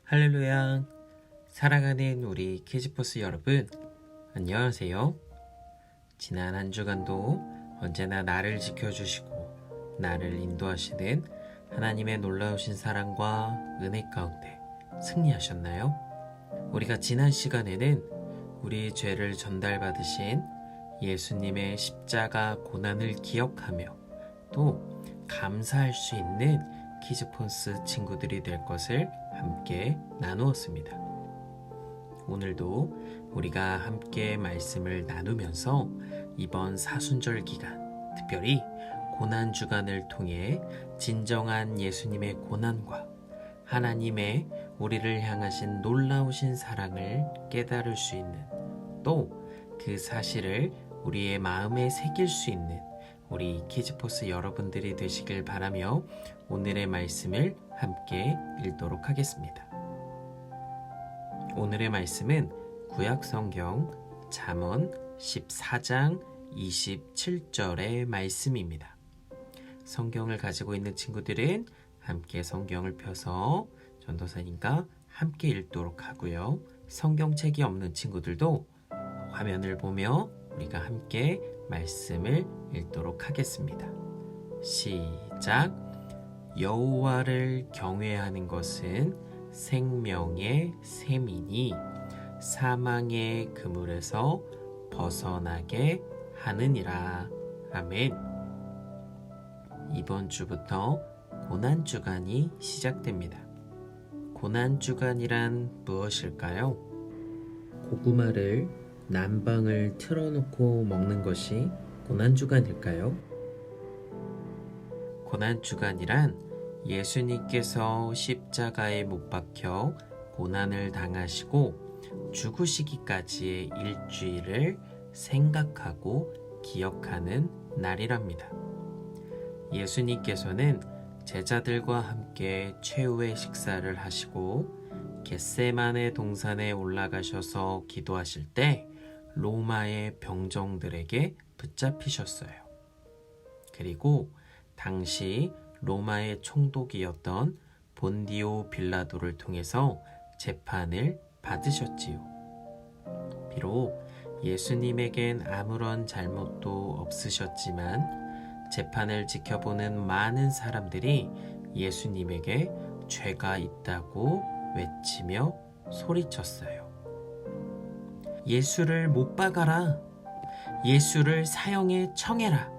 할렐루야! 사랑하는 우리 키즈포스 여러분, 안녕하세요. 지난 한 주간도 언제나 나를 지켜주시고 나를 인도하시는 하나님의 놀라우신 사랑과 은혜 가운데 승리하셨나요? 우리가 지난 시간에는 우리 죄를 전달받으신 예수님의 십자가 고난을 기억하며 또 감사할 수 있는 키즈폰스 친구들이 될 것을 함께 나누었습니다. 오늘도 우리가 함께 말씀을 나누면서 이번 사순절 기간, 특별히 고난주간을 통해 진정한 예수님의 고난과 하나님의 우리를 향하신 놀라우신 사랑을 깨달을 수 있는, 또 그 사실을 우리의 마음에 새길 수 있는 우리 키즈포스 여러분들이 되시길 바라며 오늘의 말씀을 함께 읽도록 하겠습니다. 오늘의 말씀은 구약성경 잠언 14장 27절의 말씀입니다. 성경을 가지고 있는 친구들은 함께 성경을 펴서 전도사님과 함께 읽도록 하고요. 성경책이 없는 친구들도 화면을 보며 우리가 함께 말씀을 읽도록 하겠습니다. 시작. 여호와를 경외하는 것은 생명의 샘이니 사망의 그물에서 벗어나게 하느니라. 아멘. 이번 주부터 고난주간이 시작됩니다. 고난주간이란 무엇일까요? 고구마를 난방을 틀어놓고 먹는 것이 고난주간일까요? 고난주간이란 예수님께서 십자가에 못 박혀 고난을 당하시고 죽으시기까지의 일주일을 생각하고 기억하는 날이랍니다. 예수님께서는 제자들과 함께 최후의 식사를 하시고 겟세마네 동산에 올라가셔서 기도하실 때 로마의 병정들에게 붙잡히셨어요. 그리고 당시 로마의 총독이었던 본디오 빌라도를 통해서 재판을 받으셨지요. 비록 예수님에겐 아무런 잘못도 없으셨지만 재판을 지켜보는 많은 사람들이 예수님에게 죄가 있다고 외치며 소리쳤어요. 예수를 못 박아라. 예수를 사형에 청해라.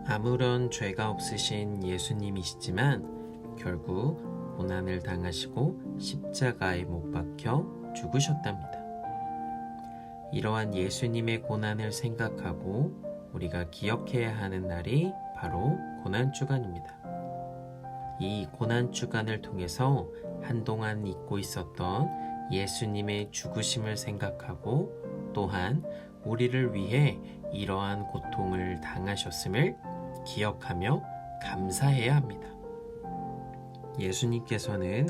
아무런 죄가 없으신 예수님이시지만 결국 고난을 당하시고 십자가에 못 박혀 죽으셨답니다. 이러한 예수님의 고난을 생각하고 우리가 기억해야 하는 날이 바로 고난주간입니다. 이 고난주간을 통해서 한동안 잊고 있었던 예수님의 죽으심을 생각하고 또한 우리를 위해 이러한 고통을 당하셨음을 기억하며 감사해야 합니다. 예수님께서는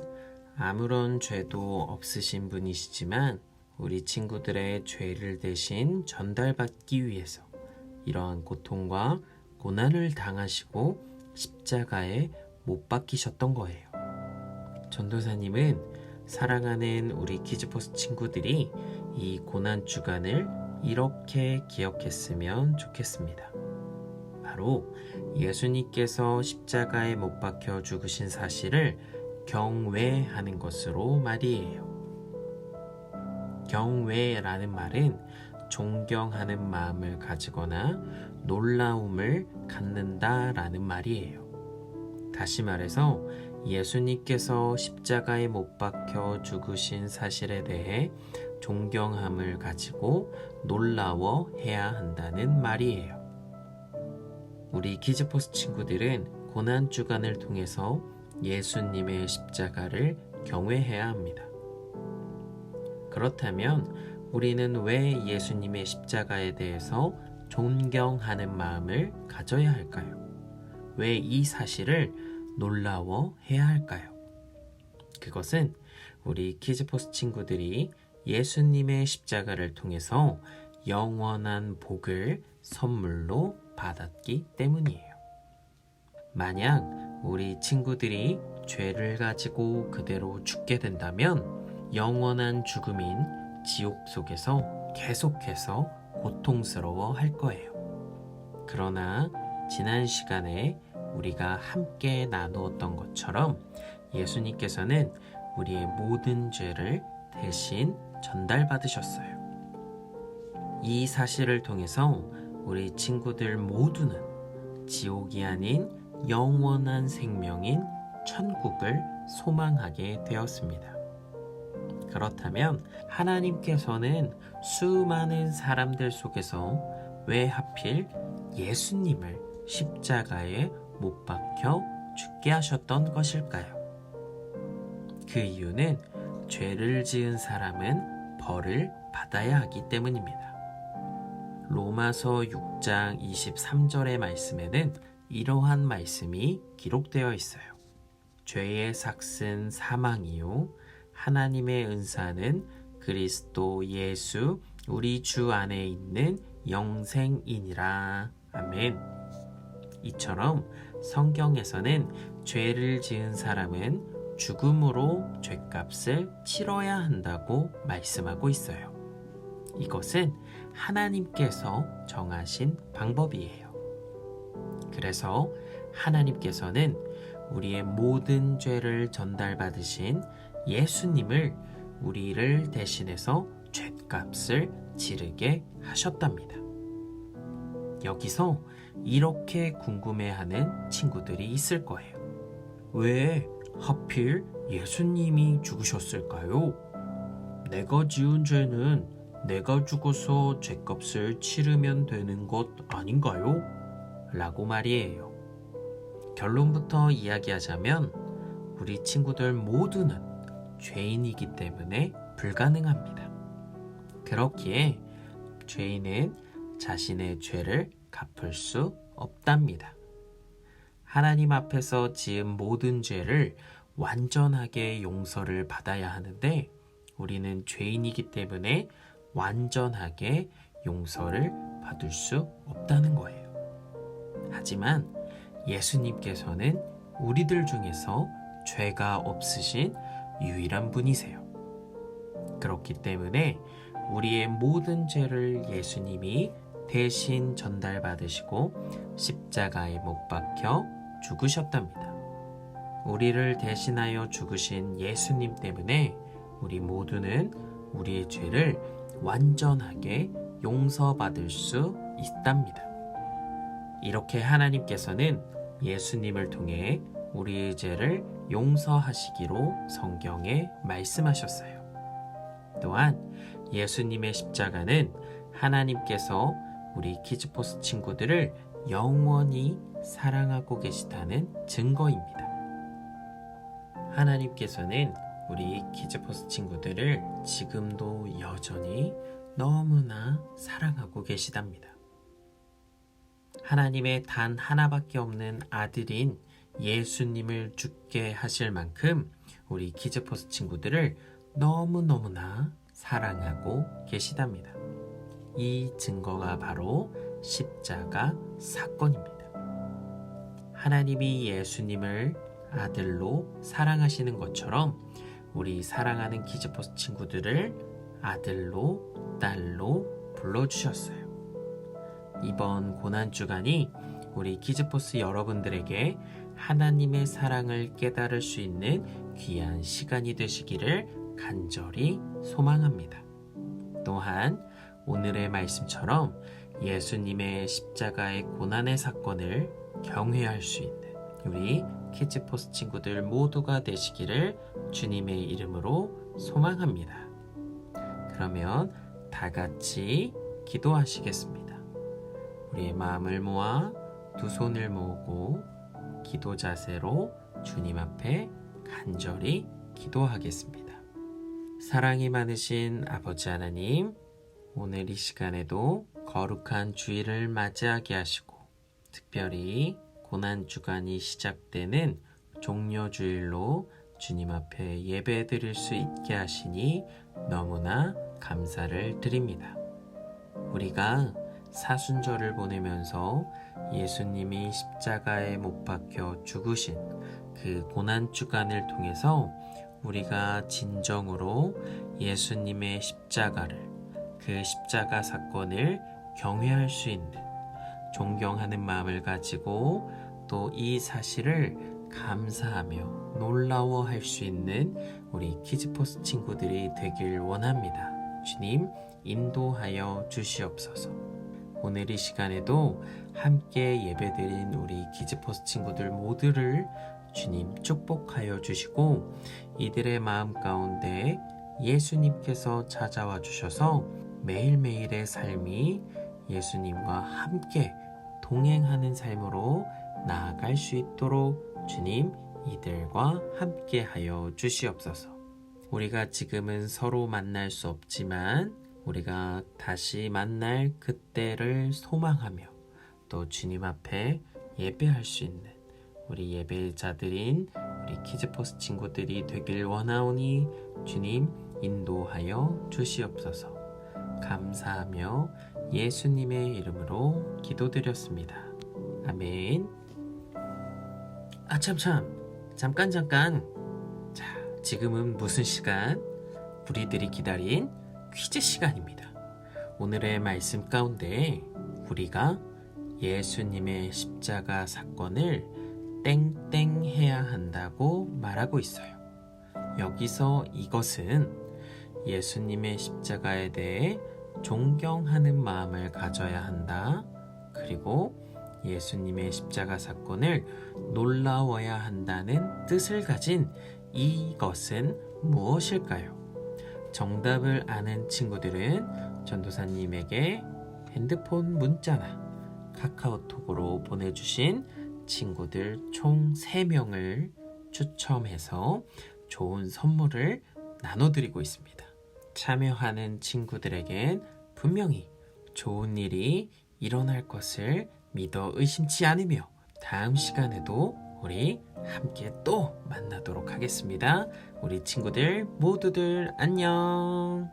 아무런 죄도 없으신 분이시지만 우리 친구들의 죄를 대신 전달받기 위해서 이러한 고통과 고난을 당하시고 십자가에 못 박히셨던 거예요. 전도사님은 사랑하는 우리 키즈포스 친구들이 이 고난주간을 이렇게 기억했으면 좋겠습니다. 바로 예수님께서 십자가에 못 박혀 죽으신 사실을 경외하는 것으로 말이에요. 경외라는 말은 존경하는 마음을 가지거나 놀라움을 갖는다라는 말이에요. 다시 말해서 예수님께서 십자가에 못 박혀 죽으신 사실에 대해 존경함을 가지고 놀라워해야 한다는 말이에요. 우리 키즈포스 친구들은 고난주간을 통해서 예수님의 십자가를 경외해야 합니다. 그렇다면 우리는 왜 예수님의 십자가에 대해서 존경하는 마음을 가져야 할까요? 왜 이 사실을 놀라워해야 할까요? 그것은 우리 키즈포스 친구들이 예수님의 십자가를 통해서 영원한 복을 선물로 받았기 때문이에요. 만약 우리 친구들이 죄를 가지고 그대로 죽게 된다면 영원한 죽음인 지옥 속에서 계속해서 고통스러워 할 거예요. 그러나 지난 시간에 우리가 함께 나누었던 것처럼 예수님께서는 우리의 모든 죄를 대신 전달받으셨어요. 이 사실을 통해서 우리 친구들 모두는 지옥이 아닌 영원한 생명인 천국을 소망하게 되었습니다. 그렇다면 하나님께서는 수많은 사람들 속에서 왜 하필 예수님을 십자가에 못 박혀 죽게 하셨던 것일까요? 그 이유는 죄를 지은 사람은 벌을 받아야 하기 때문입니다. 로마서 6장 23절의 말씀에는 이러한 말씀이 기록되어 있어요. 죄의 삭은 사망이요 하나님의 은사는 그리스도 예수 우리 주 안에 있는 영생이니라. 아멘. 이처럼 성경에서는 죄를 지은 사람은 죽음으로 죄값을 치러야 한다고 말씀하고 있어요. 이것은 하나님께서 정하신 방법이에요. 그래서 하나님께서는 우리의 모든 죄를 전달받으신 예수님을 우리를 대신해서 죄값을 지르게 하셨답니다. 여기서 이렇게 궁금해하는 친구들이 있을 거예요. 왜 하필 예수님이 죽으셨을까요? 내가 지은 죄는 내가 죽어서 죄값을 치르면 되는 것 아닌가요? 라고 말이에요. 결론부터 이야기하자면 우리 친구들 모두는 죄인이기 때문에 불가능합니다. 그렇기에 죄인은 자신의 죄를 갚을 수 없답니다. 하나님 앞에서 지은 모든 죄를 완전하게 용서를 받아야 하는데 우리는 죄인이기 때문에 완전하게 용서를 받을 수 없다는 거예요. 하지만 예수님께서는 우리들 중에서 죄가 없으신 유일한 분이세요. 그렇기 때문에 우리의 모든 죄를 예수님이 대신 전달받으시고 십자가에 못 박혀 죽으셨답니다. 우리를 대신하여 죽으신 예수님 때문에 우리 모두는 우리의 죄를 완전하게 용서받을 수 있답니다. 이렇게 하나님께서는 예수님을 통해 우리의 죄를 용서하시기로 성경에 말씀하셨어요. 또한 예수님의 십자가는 하나님께서 우리 키즈포스 친구들을 영원히 사랑하고 계시다는 증거입니다. 하나님께서는 우리 키즈포스 친구들을 지금도 여전히 너무나 사랑하고 계시답니다. 하나님의 단 하나밖에 없는 아들인 예수님을 죽게 하실 만큼 우리 키즈포스 친구들을 너무너무나 사랑하고 계시답니다. 이 증거가 바로 십자가 사건입니다. 하나님이 예수님을 아들로 사랑하시는 것처럼 우리 사랑하는 키즈포스 친구들을 아들로 딸로 불러주셨어요. 이번 고난주간이 우리 키즈포스 여러분들에게 하나님의 사랑을 깨달을 수 있는 귀한 시간이 되시기를 간절히 소망합니다. 또한 오늘의 말씀처럼 예수님의 십자가의 고난의 사건을 경외할 수 있는 우리 키즈포스 친구들 모두가 되시기를 주님의 이름으로 소망합니다. 그러면 다 같이 기도하시겠습니다. 우리의 마음을 모아 두 손을 모으고 기도 자세로 주님 앞에 간절히 기도하겠습니다. 사랑이 많으신 아버지 하나님, 오늘 이 시간에도 거룩한 주일을 맞이하게 하시고 특별히 고난주간이 시작되는 종료주일로 주님 앞에 예배 드릴 수 있게 하시니 너무나 감사를 드립니다. 우리가 사순절을 보내면서 예수님이 십자가에 못 박혀 죽으신 그 고난주간을 통해서 우리가 진정으로 예수님의 십자가를, 그 십자가 사건을 경외할 수 있는, 존경하는 마음을 가지고 또 이 사실을 감사하며 놀라워할 수 있는 우리 키즈포스 친구들이 되길 원합니다. 주님 인도하여 주시옵소서. 오늘 이 시간에도 함께 예배드린 우리 키즈포스 친구들 모두를 주님 축복하여 주시고 이들의 마음 가운데 예수님께서 찾아와 주셔서 매일매일의 삶이 예수님과 함께 동행하는 삶으로 나아갈 수 있도록 주님 이들과 함께 하여 주시옵소서. 우리가 지금은 서로 만날 수 없지만 우리가 다시 만날 그때를 소망하며 또 주님 앞에 예배할 수 있는 우리 예배자들인 우리 키즈포스 친구들이 되길 원하오니 주님 인도하여 주시옵소서. 감사하며 예수님의 이름으로 기도드렸습니다. 아멘. 잠깐. 자, 지금은 무슨 시간? 우리들이 기다린 퀴즈 시간입니다. 오늘의 말씀 가운데 우리가 예수님의 십자가 사건을 땡땡 해야 한다고 말하고 있어요. 여기서 이것은 예수님의 십자가에 대해 존경하는 마음을 가져야 한다. 그리고 예수님의 십자가 사건을 놀라워야 한다는 뜻을 가진 이것은 무엇일까요? 정답을 아는 친구들은 전도사님에게 핸드폰 문자나 카카오톡으로 보내주신 친구들 총 3명을 추첨해서 좋은 선물을 나눠드리고 있습니다. 참여하는 친구들에겐 분명히 좋은 일이 일어날 것을 믿어 의심치 않으며 다음 시간에도 우리 함께 또 만나도록 하겠습니다. 우리 친구들 모두들 안녕.